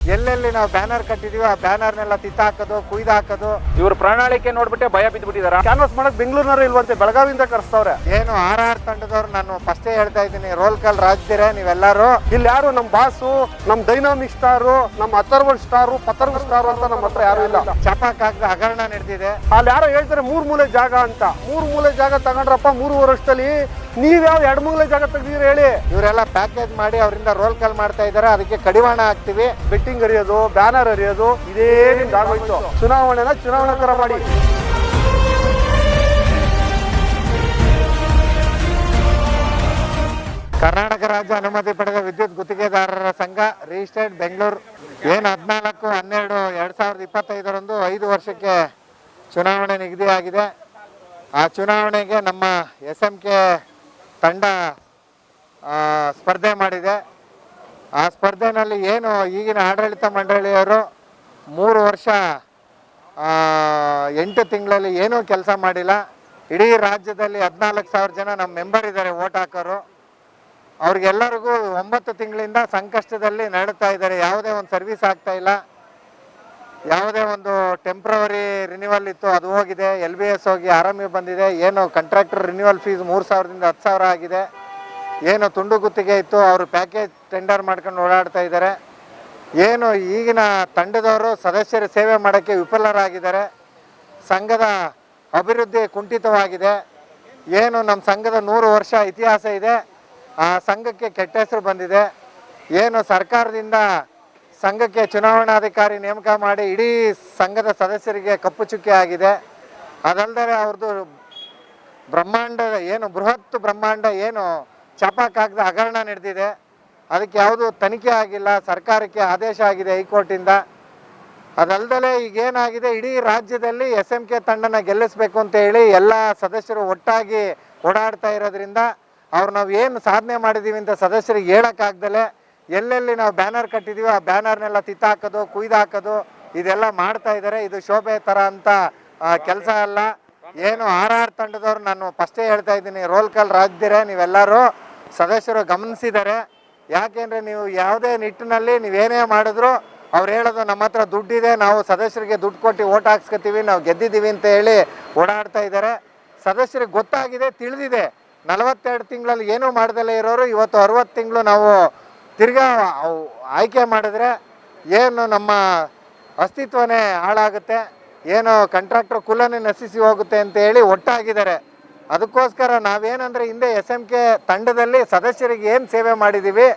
ಎಲ್ಲೆಲ್ಲಿ ನಾವು ಬ್ಯಾನರ್ ಕಟ್ಟಿದೀವಿ ಆ ಬ್ಯಾನರ್ನೆಲ್ಲ ಕಿತ್ತಾಕೋದು ಕುಯ್ದಾಕೋದು. ಇವ್ರ ಪ್ರಣಾಳಿಕೆ ನೋಡ್ಬಿಟ್ಟೆ ಭಯ ಬಿದ್ದುಬಿಟ್ಟಿದಾರ. ಕ್ಯಾನ್ವಾಸ್ ಮಾಡಕ್ ಬೆಂಗಳೂರಿನವರು ಇಲ್ವಂತೆ, ಬೆಳಗಾವಿಯಿಂದ ಕರೆಸ್ತವ್ರೆ. ಏನು ಆರ್ ತಂಡದವ್ರು, ನಾನು ಫಸ್ಟೇ ಹೇಳ್ತಾ ಇದ್ದೀನಿ, ರೋಲ್ ಕಾಲ್ ರಾಜ್ದಿರ ನೀವೆಲ್ಲರೂ. ಇಲ್ಲಿ ಯಾರು ನಮ್ ಬಾಸು, ನಮ್ ಡೈನಾಮಿಕ್ ಸ್ಟಾರು, ನಮ್ ಅಥರ್ವಲ್ ಸ್ಟಾರು, ಪತರ್ವ ಸ್ಟಾರು ಅಂತ ನಮ್ಮ ಹತ್ರ ಯಾರು ಇಲ್ಲ. ಚಪಾಕ್ ಹಾಕ್ದ ಹಗರಣ ನಡೆದಿದೆ. ಅಲ್ಲಿ ಯಾರೋ ಹೇಳ್ತಾರೆ 3 ಮೂಲೆ ಜಾಗ ಅಂತ. 3 ಮೂಲೆ ಜಾಗ ತಗೊಂಡ್ರಪ್ಪ 3 ವರ್ಷದಲ್ಲಿ. ನೀವ್ಯಾವ್ 2 ಮೂಲೆ ಜಾಗ ತೆಗ್ದಿರ ಹೇಳಿ. ಇವರೆಲ್ಲ ಪ್ಯಾಕೇಜ್ ಮಾಡಿ ಅವರಿಂದ ರೋಲ್ ಕಾಲ್ ಮಾಡ್ತಾ ಇದಾರೆ. ಅದಕ್ಕೆ ಕಡಿವಾಣ ಹಾಕ್ತಿವಿ. ಬೆಟ್ಟಿಂಗ್ ಹರಿಯೋದು, ಬ್ಯಾನರ್ ಹರಿಯೋದು, ಇದೇ ನಿಮ್ದು ಆಗೋಯ್ತು. ಚುನಾವಣೆನ ಚುನಾವಣೆ ತರ ಮಾಡಿ. ಕರ್ನಾಟಕ ರಾಜ್ಯ ಅನುಮತಿ ಪಡೆದ ವಿದ್ಯುತ್ ಗುತ್ತಿಗೆದಾರರ ಸಂಘ ರಿಜಿಸ್ಟರ್ಡ್ ಬೆಂಗಳೂರು ಏನು 14/12/2025 5 ವರ್ಷಕ್ಕೆ ಚುನಾವಣೆ ನಿಗದಿಯಾಗಿದೆ. ಆ ಚುನಾವಣೆಗೆ ನಮ್ಮ SMK ತಂಡ ಸ್ಪರ್ಧೆ ಮಾಡಿದೆ. ಆ ಸ್ಪರ್ಧೆಯಲ್ಲಿ ಏನು ಈಗಿನ ಆಡಳಿತ ಮಂಡಳಿಯವರು 3 ವರ್ಷ 8 ತಿಂಗಳಲ್ಲಿ ಏನೂ ಕೆಲಸ ಮಾಡಿಲ್ಲ. ಇಡೀ ರಾಜ್ಯದಲ್ಲಿ 14,000 ಜನ ನಮ್ಮ ಮೆಂಬರ್ ಇದ್ದಾರೆ, ವೋಟ್ ಹಾಕೋರು. ಅವ್ರಿಗೆಲ್ಲರಿಗೂ 9 ತಿಂಗಳಿಂದ ಸಂಕಷ್ಟದಲ್ಲಿ ನಡೀತಾ ಇದ್ದಾರೆ. ಯಾವುದೇ ಒಂದು ಸರ್ವಿಸ್ ಆಗ್ತಾ ಇಲ್ಲ. ಯಾವುದೇ ಒಂದು ಟೆಂಪ್ರವರಿ ರಿನ್ಯೂವಲ್ ಇತ್ತು, ಅದು ಹೋಗಿದೆ. LBS ಹೋಗಿ RME ಬಂದಿದೆ. ಏನು ಕಾಂಟ್ರಾಕ್ಟರ್ ರಿನ್ಯೂವಲ್ ಫೀಸ್ 3,000ದಿಂದ 10,000 ಆಗಿದೆ. ಏನು ತುಂಡು ಗುತ್ತಿಗೆ ಇತ್ತು, ಅವರು ಪ್ಯಾಕೇಜ್ ಟೆಂಡರ್ ಮಾಡ್ಕೊಂಡು ಓಡಾಡ್ತಾ ಇದ್ದಾರೆ. ಏನು ಈಗಿನ ತಂಡದವರು ಸದಸ್ಯರ ಸೇವೆ ಮಾಡೋಕ್ಕೆ ವಿಫಲರಾಗಿದ್ದಾರೆ. ಸಂಘದ ಅಭಿವೃದ್ಧಿ ಕುಂಠಿತವಾಗಿದೆ. ಏನು ನಮ್ಮ ಸಂಘದ 100 ವರ್ಷ ಇತಿಹಾಸ ಇದೆ, ಆ ಸಂಘಕ್ಕೆ ಕೆಟ್ಟ ಹೆಸರು ಬಂದಿದೆ. ಏನು ಸರ್ಕಾರದಿಂದ ಸಂಘಕ್ಕೆ ಚುನಾವಣಾಧಿಕಾರಿ ನೇಮಕ ಮಾಡಿ ಇಡೀ ಸಂಘದ ಸದಸ್ಯರಿಗೆ ಕಪ್ಪು ಚುಕ್ಕೆ ಆಗಿದೆ. ಅದಲ್ಲದೆ ಅವ್ರದ್ದು ಬ್ರಹ್ಮಾಂಡದ ಏನು ಬೃಹತ್ ಬ್ರಹ್ಮಾಂಡ ಏನು ಚಪಾಕ್ ಹಾಕ್ದ ಹಗರಣ ನಡೆದಿದೆ. ಅದಕ್ಕೆ ಯಾವುದು ತನಿಖೆ ಆಗಿಲ್ಲ. ಸರ್ಕಾರಕ್ಕೆ ಆದೇಶ ಆಗಿದೆ ಹೈಕೋರ್ಟಿಂದ. ಅದಲ್ಲದೆ ಈಗೇನಾಗಿದೆ, ಇಡೀ ರಾಜ್ಯದಲ್ಲಿ SMK ತಂಡನ ಗೆಲ್ಲಿಸಬೇಕು ಅಂತ ಹೇಳಿ ಎಲ್ಲ ಸದಸ್ಯರು ಒಟ್ಟಾಗಿ ಓಡಾಡ್ತಾ ಇರೋದ್ರಿಂದ ನಾವು ಏನು ಸಾಧನೆ ಮಾಡಿದ್ದೀವಿ ಅಂತ ಸದಸ್ಯರಿಗೆ ಹೇಳೋಕ್ಕಾಗ್ದಲೆ ಎಲ್ಲೆಲ್ಲಿ ನಾವು ಬ್ಯಾನರ್ ಕಟ್ಟಿದ್ದೀವಿ ಆ ಬ್ಯಾನರ್ನೆಲ್ಲ ಕಿತ್ತಾಕೋದು ಕುಯ್ದಾಕೋದು ಇದೆಲ್ಲ ಮಾಡ್ತಾ ಇದ್ದಾರೆ. ಇದು ಶೋಭೆ ಥರ ಅಂತ ಕೆಲಸ ಅಲ್ಲ. ಏನು ಆರ್ ತಂಡದವ್ರು, ನಾನು ಫಸ್ಟೇ ಹೇಳ್ತಾ ಇದ್ದೀನಿ, ರೋಲ್ ಕಾಲ್ ರಾಜ್ದಿರ ನೀವೆಲ್ಲರೂ ಸದಸ್ಯರು ಗಮನಿಸಿದ್ದಾರೆ. ಯಾಕೆಂದರೆ ನೀವು ಯಾವುದೇ ನಿಟ್ಟಿನಲ್ಲಿ ನೀವೇನೇ ಮಾಡಿದ್ರು ಅವ್ರು ಹೇಳೋದು ನಮ್ಮ ಹತ್ರ ದುಡ್ಡಿದೆ, ನಾವು ಸದಸ್ಯರಿಗೆ ದುಡ್ಡು ಕೊಟ್ಟು ಓಟ್ ಹಾಕ್ಸ್ಕೊತೀವಿ, ನಾವು ಗೆದ್ದಿದ್ದೀವಿ ಅಂತ ಹೇಳಿ ಓಡಾಡ್ತಾ ಇದ್ದಾರೆ. ಸದಸ್ಯರಿಗೆ ಗೊತ್ತಾಗಿದೆ, ತಿಳಿದಿದೆ. 42 ತಿಂಗಳಲ್ಲಿ ಏನೂ ಮಾಡ್ದಲೇ ಇರೋರು ಇವತ್ತು 60 ತಿಂಗಳು ನಾವು ತಿರ್ಗಾ ಆಯ್ಕೆ ಮಾಡಿದ್ರೆ ಏನು ನಮ್ಮ ಅಸ್ತಿತ್ವನೇ ಹಾಳಾಗುತ್ತೆ, ಏನು ಕಾಂಟ್ರಾಕ್ಟರ್ ಕುಲನೇ ನಶಿಸಿ ಹೋಗುತ್ತೆ ಅಂತ ಹೇಳಿ ಒಟ್ಟಾಗಿದ್ದಾರೆ. ಅದಕ್ಕೋಸ್ಕರ ನಾವೇನಂದರೆ ಹಿಂದೆ SMK ತಂಡದಲ್ಲಿ ಸದಸ್ಯರಿಗೆ ಏನು ಸೇವೆ ಮಾಡಿದ್ದೀವಿ,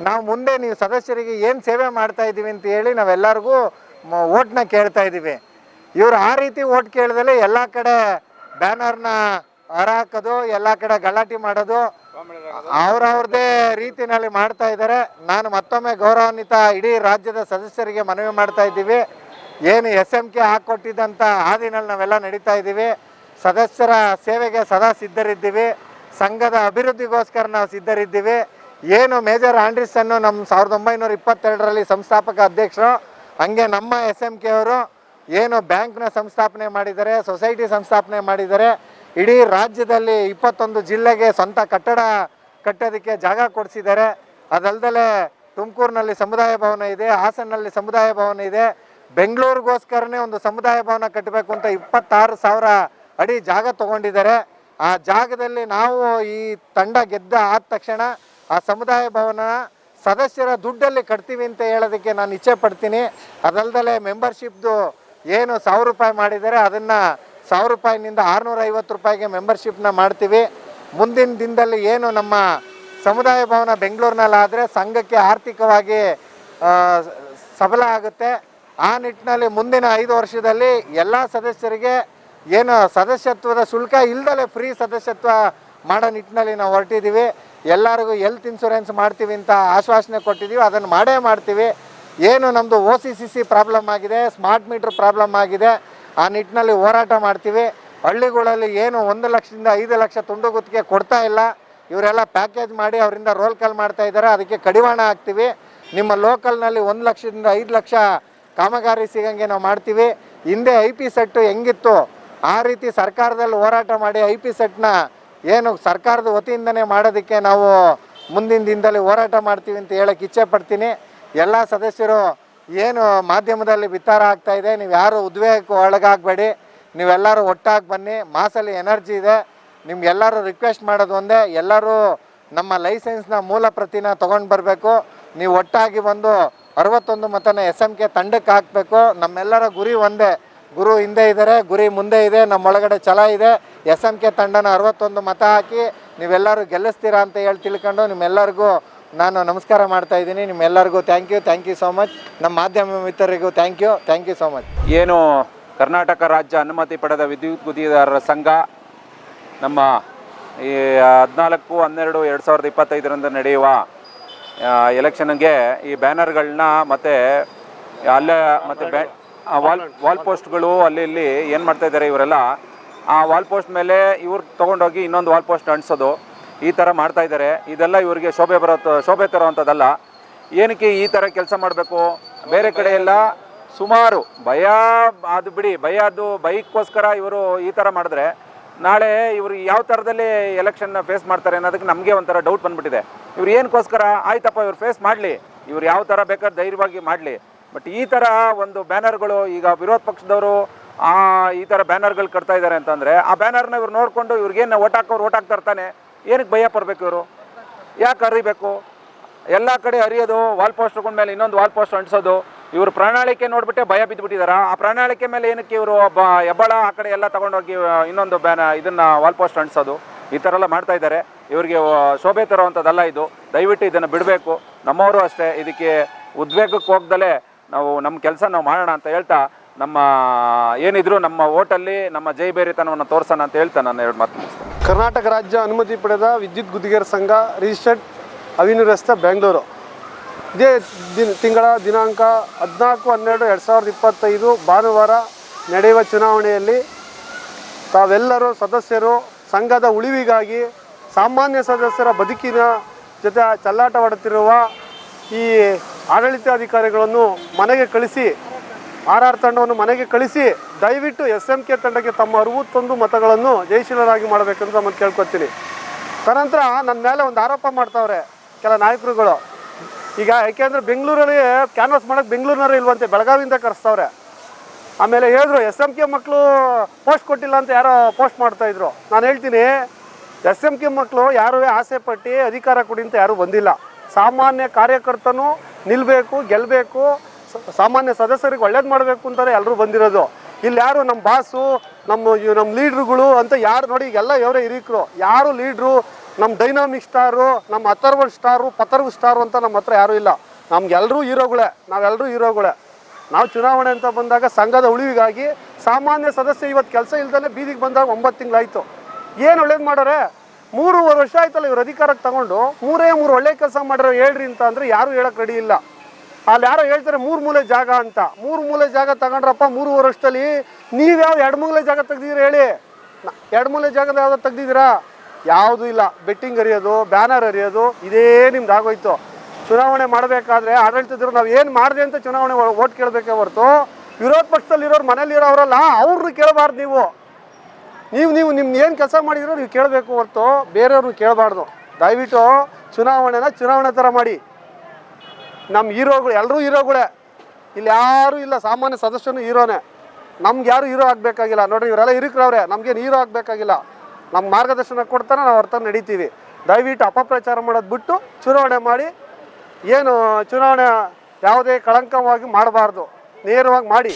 ನಾವು ಮುಂದೆ ನೀವು ಸದಸ್ಯರಿಗೆ ಏನು ಸೇವೆ ಮಾಡ್ತಾ ಇದ್ದೀವಿ ಅಂತ ಹೇಳಿ ನಾವೆಲ್ಲರಿಗೂ ಓಟ್ನ ಕೇಳ್ತಾ ಇದ್ದೀವಿ. ಇವರು ಆ ರೀತಿ ಓಟ್ ಕೇಳಿದಲ್ಲಿ ಎಲ್ಲ ಕಡೆ ಬ್ಯಾನರ್ನ ಹಾಕೋದು, ಎಲ್ಲ ಕಡೆ ಗಲಾಟೆ ಮಾಡೋದು ಅವ್ರವ್ರದೇ ರೀತಿಯಲ್ಲಿ ಮಾಡ್ತಾ ಇದ್ದಾರೆ. ನಾನು ಮತ್ತೊಮ್ಮೆ ಗೌರವಾನ್ವಿತ ಇಡೀ ರಾಜ್ಯದ ಸದಸ್ಯರಿಗೆ ಮನವಿ ಮಾಡ್ತಾ ಇದ್ದೀವಿ, ಏನು SMK ಹಾಕ್ಕೊಟ್ಟಿದ್ದಂಥ ಹಾದಿನಲ್ಲಿ ನಾವೆಲ್ಲ ನಡೀತಾ ಇದ್ದೀವಿ. ಸದಸ್ಯರ ಸೇವೆಗೆ ಸದಾ ಸಿದ್ಧರಿದ್ದೀವಿ. ಸಂಘದ ಅಭಿವೃದ್ಧಿಗೋಸ್ಕರ ನಾವು ಸಿದ್ಧರಿದ್ದೀವಿ. ಏನು ಮೇಜರ್ ಆಂಡ್ರಿಸನ್ನು ನಮ್ಮ 1922ರಲ್ಲಿ ಸಂಸ್ಥಾಪಕ ಅಧ್ಯಕ್ಷರು, ಹಂಗೆ ನಮ್ಮ SMK ಅವರು ಏನು ಬ್ಯಾಂಕ್ನ ಸಂಸ್ಥಾಪನೆ ಮಾಡಿದ್ದಾರೆ, ಸೊಸೈಟಿ ಸಂಸ್ಥಾಪನೆ ಮಾಡಿದ್ದಾರೆ. ಇಡೀ ರಾಜ್ಯದಲ್ಲಿ 21 ಜಿಲ್ಲೆಗೆ ಸ್ವಂತ ಕಟ್ಟಡ ಕಟ್ಟೋದಕ್ಕೆ ಜಾಗ ಕೊಡಿಸಿದ್ದಾರೆ. ಅದಲ್ಲದೆ ತುಮಕೂರಿನಲ್ಲಿ ಸಮುದಾಯ ಭವನ ಇದೆ, ಹಾಸನಲ್ಲಿ ಸಮುದಾಯ ಭವನ ಇದೆ. ಬೆಂಗಳೂರಿಗೋಸ್ಕರನೇ ಒಂದು ಸಮುದಾಯ ಭವನ ಕಟ್ಟಬೇಕು ಅಂತ 26,000 ಅಡಿ ಜಾಗ ತೊಗೊಂಡಿದ್ದಾರೆ. ಆ ಜಾಗದಲ್ಲಿ ನಾವು ಈ ತಂಡ ಗೆದ್ದ ಆದ ತಕ್ಷಣ ಆ ಸಮುದಾಯ ಭವನ ಸದಸ್ಯರ ದುಡ್ಡಲ್ಲಿ ಕಟ್ತೀವಿ ಅಂತ ಹೇಳೋದಕ್ಕೆ ನಾನು ಇಚ್ಛೆ ಪಡ್ತೀನಿ. ಅದಲ್ಲದೆ ಮೆಂಬರ್ಶಿಪ್ದು ಏನು 1,000 ರೂಪಾಯಿ ಮಾಡಿದ್ದಾರೆ, ಅದನ್ನು 1,000 ರೂಪಾಯಿನಿಂದ 650 ರೂಪಾಯಿಗೆ ಮೆಂಬರ್ಶಿಪ್ನ ಮಾಡ್ತೀವಿ. ಮುಂದಿನ ದಿನದಲ್ಲಿ ಏನು ನಮ್ಮ ಸಮುದಾಯ ಭವನ ಬೆಂಗಳೂರಿನಲ್ಲಾದರೆ ಸಂಘಕ್ಕೆ ಆರ್ಥಿಕವಾಗಿ ಸಬಲ ಆಗುತ್ತೆ. ಆ ನಿಟ್ಟಿನಲ್ಲಿ ಮುಂದಿನ 5 ವರ್ಷದಲ್ಲಿ ಎಲ್ಲ ಸದಸ್ಯರಿಗೆ ಏನು ಸದಸ್ಯತ್ವದ ಶುಲ್ಕ ಇಲ್ಲದಲೇ ಫ್ರೀ ಸದಸ್ಯತ್ವ ಮಾಡೋ ನಿಟ್ಟಿನಲ್ಲಿ ನಾವು ಹೊರಟಿದ್ದೀವಿ. ಎಲ್ಲರಿಗೂ ಹೆಲ್ತ್ ಇನ್ಶೂರೆನ್ಸ್ ಮಾಡ್ತೀವಿ ಅಂತ ಆಶ್ವಾಸನೆ ಕೊಟ್ಟಿದ್ದೀವಿ, ಅದನ್ನು ಮಾಡೇ ಮಾಡ್ತೀವಿ. ಏನು ನಮ್ಮದು OCCC ಪ್ರಾಬ್ಲಮ್ ಆಗಿದೆ, ಸ್ಮಾರ್ಟ್ ಮೀಟ್ರ್ ಪ್ರಾಬ್ಲಮ್ ಆಗಿದೆ, ಆ ನಿಟ್ಟಿನಲ್ಲಿ ಹೋರಾಟ ಮಾಡ್ತೀವಿ. ಹಳ್ಳಿಗಳಲ್ಲಿ ಏನು 1 ಲಕ್ಷದಿಂದ 5 ಲಕ್ಷ ತುಂಡು ಗುತ್ತಿಗೆ ಕೊಡ್ತಾ ಇಲ್ಲ, ಇವರೆಲ್ಲ ಪ್ಯಾಕೇಜ್ ಮಾಡಿ ಅವರಿಂದ ರೋಲ್ ಕಾಲ್ ಮಾಡ್ತಾ ಇದ್ದಾರೆ. ಅದಕ್ಕೆ ಕಡಿವಾಣ ಹಾಕ್ತೀವಿ. ನಿಮ್ಮ ಲೋಕಲ್ನಲ್ಲಿ 1 ಲಕ್ಷದಿಂದ 5 ಲಕ್ಷ ಕಾಮಗಾರಿ ಸಿಗಂಗೆ ನಾವು ಮಾಡ್ತೀವಿ. ಹಿಂದೆ IP ಸೆಟ್ಟು ಹೆಂಗಿತ್ತು ಆ ರೀತಿ ಸರ್ಕಾರದಲ್ಲಿ ಹೋರಾಟ ಮಾಡಿ IP ಸೆಟ್ನ ಏನು ಸರ್ಕಾರದ ವತಿಯಿಂದನೇ ಮಾಡೋದಕ್ಕೆ ನಾವು ಮುಂದಿನ ದಿನದಲ್ಲಿ ಹೋರಾಟ ಮಾಡ್ತೀವಿ ಅಂತ ಹೇಳಕ್ಕೆ ಇಚ್ಛೆ ಪಡ್ತೀನಿ. ಎಲ್ಲ ಸದಸ್ಯರು ಏನು ಮಾಧ್ಯಮದಲ್ಲಿ ಬಿತ್ತಾರ ಆಗ್ತಾ ಇದೆ, ನೀವು ಯಾರು ಉದ್ವೇಗಕ್ಕೆ ಒಳಗಾಗಬೇಡಿ, ನೀವೆಲ್ಲರೂ ಒಟ್ಟಾಗಿ ಬನ್ನಿ. ಮಾಸಲ್ಲಿ ಎನರ್ಜಿ ಇದೆ. ನಿಮ್ಗೆಲ್ಲರೂ ರಿಕ್ವೆಸ್ಟ್ ಮಾಡೋದು ಒಂದೇ, ಎಲ್ಲರೂ ನಮ್ಮ ಲೈಸೆನ್ಸ್ನ ಮೂಲ ಪ್ರತಿನ ತೊಗೊಂಡು ಬರಬೇಕು. ನೀವು ಒಟ್ಟಾಗಿ ಬಂದು 61 ಮತನ SMK ತಂಡಕ್ಕೆ ಹಾಕಬೇಕು. ನಮ್ಮೆಲ್ಲರ ಗುರಿ ಒಂದೇ, ಗುರು ಹಿಂದೆ ಇದ್ದಾರೆ, ಗುರಿ ಮುಂದೆ ಇದೆ, ನಮ್ಮೊಳಗಡೆ ಛಲ ಇದೆ. SMK ತಂಡನ 61 ಮತ ಹಾಕಿ ನೀವೆಲ್ಲರೂ ಗೆಲ್ಲಿಸ್ತೀರಾ ಅಂತ ಹೇಳಿ ತಿಳ್ಕೊಂಡು ನಿಮ್ಮೆಲ್ಲರಿಗೂ ನಾನು ನಮಸ್ಕಾರ ಮಾಡ್ತಾ ಇದ್ದೀನಿ. ನಿಮ್ಮೆಲ್ಲರಿಗೂ ಥ್ಯಾಂಕ್ ಯು ಸೋ ಮಚ್. ನಮ್ಮ ಮಾಧ್ಯಮ ಮಿತ್ರರಿಗೂ ಥ್ಯಾಂಕ್ ಯು ಸೋ ಮಚ್. ಏನು ಕರ್ನಾಟಕ ರಾಜ್ಯ ಅನುಮತಿ ಪಡೆದ ವಿದ್ಯುತ್ ಗುತ್ತಿಗೆದಾರರ ಸಂಘ ನಮ್ಮ ಈ 14/12/2025 ನಡೆಯುವ ಎಲೆಕ್ಷನ್ಗೆ ಈ ಬ್ಯಾನರ್ಗಳನ್ನ ಮತ್ತು ಅಲ್ಲೇ ಮತ್ತು ವಾಲ್ ಪೋಸ್ಟ್ಗಳು ಅಲ್ಲಿ ಇಲ್ಲಿ ಏನು ಮಾಡ್ತಾ ಇದ್ದಾರೆ ಇವರೆಲ್ಲ, ಆ ವಾಲ್ ಪೋಸ್ಟ್ ಮೇಲೆ ಇವ್ರು ತೊಗೊಂಡೋಗಿ ಇನ್ನೊಂದು ವಾಲ್ ಪೋಸ್ಟ್ ಅಂಟಿಸೋದು, ಈ ಥರ ಮಾಡ್ತಾ ಇದ್ದಾರೆ. ಇದೆಲ್ಲ ಇವರಿಗೆ ಶೋಭೆ ತರುವಂಥದ್ದಲ್ಲ. ಏನಕ್ಕೆ ಈ ಥರ ಕೆಲಸ ಮಾಡಬೇಕು? ಬೇರೆ ಕಡೆ ಎಲ್ಲ ಸುಮಾರು ಭಯ ಅದು ಬಿಡಿ, ಭಯಕ್ಕೋಸ್ಕರ ಇವರು ಈ ಥರ ಮಾಡಿದ್ರೆ ನಾಳೆ ಇವರು ಯಾವ ಥರದಲ್ಲಿ ಎಲೆಕ್ಷನ್ನ ಫೇಸ್ ಮಾಡ್ತಾರೆ ಅನ್ನೋದಕ್ಕೆ ನಮಗೆ ಒಂಥರ ಡೌಟ್ ಬಂದುಬಿಟ್ಟಿದೆ. ಇವ್ರು ಏನಕ್ಕೋಸ್ಕರ ಆಯ್ತಪ್ಪ ಇವ್ರು ಫೇಸ್ ಮಾಡಲಿ, ಇವ್ರು ಯಾವ ಥರ ಬೇಕಾದ್ರೆ ಧೈರ್ಯವಾಗಿ ಮಾಡಲಿ. ಬಟ್ ಈ ಥರ ಒಂದು ಬ್ಯಾನರ್ಗಳು ಈಗ ವಿರೋಧ ಪಕ್ಷದವರು ಈ ಥರ ಬ್ಯಾನರ್ಗಳು ಕಟ್ತಾ ಇದ್ದಾರೆ ಅಂತಂದರೆ, ಆ ಬ್ಯಾನರ್ನ ಇವ್ರು ನೋಡಿಕೊಂಡು ಇವ್ರಿಗೇನು ಓಟ್ ಹಾಕ್ತಾರೆ ತಾನೆ, ಏನಕ್ಕೆ ಭಯ ಪಡಬೇಕು? ಇವರು ಯಾಕೆ ಅರಿಬೇಕು? ಎಲ್ಲ ಕಡೆ ಅರಿಯೋದು, ವಾಲ್ ಪೋಸ್ಟ್ಗಳ ಮೇಲೆ ಇನ್ನೊಂದು ವಾಲ್ ಪೋಸ್ಟ್ ಅಂಟಿಸೋದು, ಇವರು ಪ್ರಣಾಳಿಕೆ ನೋಡ್ಬಿಟ್ಟೆ ಭಯ ಬಿದ್ದುಬಿಟ್ಟಿದ್ದಾರೆ. ಆ ಪ್ರಣಾಳಿಕೆ ಮೇಲೆ ಏನಕ್ಕೆ ಇವರು ಹೆಬ್ಬಾಳ ಆ ಕಡೆ ಎಲ್ಲ ತೊಗೊಂಡೋಗಿ ಇನ್ನೊಂದು ಇದನ್ನು ವಾಲ್ ಪೋಸ್ಟ್ ಅಂಟಿಸೋದು, ಈ ಥರ ಎಲ್ಲ ಮಾಡ್ತಾ ಇದ್ದಾರೆ. ಇವರಿಗೆ ಶೋಭೆ ತರುವಂಥದ್ದಲ್ಲ ಇದು. ದಯವಿಟ್ಟು ಇದನ್ನು ಬಿಡಬೇಕು. ನಮ್ಮವರು ಅಷ್ಟೇ ಇದಕ್ಕೆ ಉದ್ವೇಗಕ್ಕೆ ಹೋಗ್ದಲೇ ನಮ್ಮ ಕೆಲಸ ನಾವು ಮಾಡೋಣ ಅಂತ ಹೇಳ್ತಾ, ನಮ್ಮ ಏನಿದ್ರು ನಮ್ಮ ಓಟಲ್ಲಿ ನಮ್ಮ ಜೈಬೇರಿತನವನ್ನು ತೋರಿಸೋಣ ಅಂತ ಹೇಳ್ತಾ ನಾನು 2 ಮಾತು ಮುಗಿಸ್ತೇನೆ. ಕರ್ನಾಟಕ ರಾಜ್ಯ ಅನುಮತಿ ಪಡೆದ ವಿದ್ಯುತ್ ಗುತ್ತಿಗೆದಾರರ ಸಂಘ ರಿಜಿಸ್ಟರ್ಡ್ ಅವಿನ್ಯೂ ರಸ್ತೆ ಬೆಂಗಳೂರು. ಇದೇ ತಿಂಗಳ ದಿನಾಂಕ 14/12/2025 ಭಾನುವಾರ ನಡೆಯುವ ಚುನಾವಣೆಯಲ್ಲಿ ತಾವೆಲ್ಲರೂ ಸದಸ್ಯರು ಸಂಘದ ಉಳಿವಿಗಾಗಿ ಸಾಮಾನ್ಯ ಸದಸ್ಯರ ಬದುಕಿನ ಜೊತೆ ಚೆಲ್ಲಾಟವಾಡುತ್ತಿರುವ ಈ ಆಡಳಿತಾಧಿಕಾರಿಗಳನ್ನು ಮನೆಗೆ ಕಳಿಸಿ, RR ತಂಡವನ್ನು ಮನೆಗೆ ಕಳಿಸಿ ದಯವಿಟ್ಟು SMK ತಂಡಕ್ಕೆ ತಮ್ಮ 61 ಮತಗಳನ್ನು ಜಯಶೀಲರಾಗಿ ಮಾಡಬೇಕಂತ ನಾನು ಕೇಳ್ಕೊತೀನಿ. ತದನಂತರ ನನ್ನ ಮೇಲೆ ಒಂದು ಆರೋಪ ಮಾಡ್ತಾವ್ರೆ ಕೆಲ ನಾಯಕರುಗಳು. ಈಗ ಯಾಕೆಂದರೆ ಬೆಂಗಳೂರಲ್ಲಿ ಕ್ಯಾನ್ವಾಸ್ ಮಾಡೋಕ್ಕೆ ಬೆಂಗಳೂರಿನವರೇ ಇಲ್ವಂತೆ, ಬೆಳಗಾವಿಯಿಂದ ಕರೆಸ್ತವ್ರೆ. ಆಮೇಲೆ ಹೇಳಿದ್ರು SMK ಮಕ್ಕಳು ಪೋಸ್ಟ್ ಕೊಟ್ಟಿಲ್ಲ ಅಂತ ಯಾರೋ ಪೋಸ್ಟ್ ಮಾಡ್ತಾಯಿದ್ರು. ನಾನು ಹೇಳ್ತೀನಿ, SMK ಮಕ್ಕಳು ಯಾರೂ ಆಸೆ ಪಟ್ಟು ಅಧಿಕಾರ ಕೊಡಿ ಅಂತ ಯಾರೂ ಬಂದಿಲ್ಲ. ಸಾಮಾನ್ಯ ಕಾರ್ಯಕರ್ತನು ನಿಲ್ಲಬೇಕು, ಗೆಲ್ಲಬೇಕು, ಸಾಮಾನ್ಯ ಸದಸ್ಯರಿಗೆ ಒಳ್ಳೇದು ಮಾಡಬೇಕು ಅಂತಾರೆ ಎಲ್ಲರೂ ಬಂದಿರೋದು. ಇಲ್ಲಿ ಯಾರು ನಮ್ಮ ಬಾಸು, ನಮ್ಮ ಲೀಡ್ರುಗಳು ಅಂತ ಯಾರು ನೋಡಿ, ಈಗೆಲ್ಲ ಇವರೇ ಹಿರೀಕರು, ಯಾರು ಲೀಡ್ರು, ನಮ್ಮ ಡೈನಾಮಿಕ್ ಸ್ಟಾರು, ನಮ್ಮ ಅಥರ್ವಲ್ ಸ್ಟಾರು, ಪಥರ್ವ್ ಸ್ಟಾರು ಅಂತ ನಮ್ಮ ಹತ್ರ ಯಾರೂ ಇಲ್ಲ. ನಮ್ಗೆಲ್ಲರೂ ನಾವೆಲ್ಲರೂ ಹೀರೋಗಳೇ. ನಾವು ಚುನಾವಣೆ ಅಂತ ಬಂದಾಗ ಸಂಘದ ಉಳಿವಿಗಾಗಿ ಸಾಮಾನ್ಯ ಸದಸ್ಯ ಇವತ್ತು ಕೆಲಸ ಇಲ್ದೇ ಬೀದಿಗೆ ಬಂದಾಗ 9 ತಿಂಗಳಾಯಿತು. ಏನು ಒಳ್ಳೇದು ಮಾಡೋರೆ? 3.5 ವರ್ಷ ಆಯ್ತಲ್ಲ ಇವ್ರು ಅಧಿಕಾರಕ್ಕೆ ತಗೊಂಡು. 3 ಒಳ್ಳೆ ಕೆಲಸ ಮಾಡ್ರೆ ಹೇಳ್ರಿ ಅಂತ ಅಂದರೆ ಯಾರೂ ಹೇಳಕ್ಕೆ ರೆಡಿ ಇಲ್ಲ. ಅಲ್ಲಿ ಯಾರೋ ಹೇಳ್ತಾರೆ 3 ಮೂಲೆ ಜಾಗ ಅಂತ. 3 ಮೂಲೆ ಜಾಗ ತಗೊಂಡ್ರಪ್ಪ 3.5 ವರ್ಷದಲ್ಲಿ. ನೀವ್ಯಾವ 2 ಮೂಲೆ ಜಾಗ ತೆಗ್ದಿದ್ದೀರಾ ಹೇಳಿ? 2 ಮೂಲೆ ಜಾಗದ ಯಾವ್ದು ತೆಗ್ದಿದ್ದೀರಾ? ಯಾವುದೂ ಇಲ್ಲ. ಬೆಟ್ಟಿಂಗ್ ಹರಿಯೋದು, ಬ್ಯಾನರ್ ಹರಿಯೋದು, ಇದೇ ನಿಮ್ದು ಆಗೋಯ್ತು. ಚುನಾವಣೆ ಮಾಡಬೇಕಾದ್ರೆ ಆಡಳಿತದ್ರು ನಾವು ಏನು ಮಾಡಿದೆ ಅಂತ ಚುನಾವಣೆ ಓಟ್ ಕೇಳಬೇಕೇ ಹೊರತು ವಿರೋಧ ಪಕ್ಷದಲ್ಲಿರೋರು ಮನೇಲಿರೋರಲ್ಲ ಅವ್ರನ್ನ ಕೇಳಬಾರ್ದು. ನೀವು ನಿಮ್ಗೆ ಏನು ಕೆಲಸ ಮಾಡಿದಿರೋ ನೀವು ಕೇಳಬೇಕು ಹೊರತು ಬೇರೆಯವ್ರನ್ನ ಕೇಳಬಾರ್ದು. ದಯವಿಟ್ಟು ಚುನಾವಣೆ ಥರ ಮಾಡಿ. ನಮ್ಮ ಹೀರೋಗಳು ಎಲ್ಲರೂ ಹೀರೋಗಳೇ, ಇಲ್ಲಿ ಯಾರೂ ಇಲ್ಲ. ಸಾಮಾನ್ಯ ಸದಸ್ಯನು ಹೀರೋನೇ. ನಮ್ಗೆ ಯಾರು ಹೀರೋ ಆಗಬೇಕಾಗಿಲ್ಲ. ನೋಡಿರಿ ಇವರೆಲ್ಲ ಹಿರಿಕ್ರವ್ರೆ, ನಮಗೇನು ಹೀರೋ ಆಗಬೇಕಾಗಿಲ್ಲ. ನಮ್ಮ ಮಾರ್ಗದರ್ಶನ ಕೊಡ್ತಾನೆ, ನಾವು ಹೊರತ ನಡೀತೀವಿ. ದಯವಿಟ್ಟು ಅಪಪ್ರಚಾರ ಮಾಡೋದು ಬಿಟ್ಟು ಚುನಾವಣೆ ಮಾಡಿ. ಏನು ಚುನಾವಣೆ ಯಾವುದೇ ಕಳಂಕವಾಗಿ ಮಾಡಬಾರ್ದು, ನೇರವಾಗಿ ಮಾಡಿ.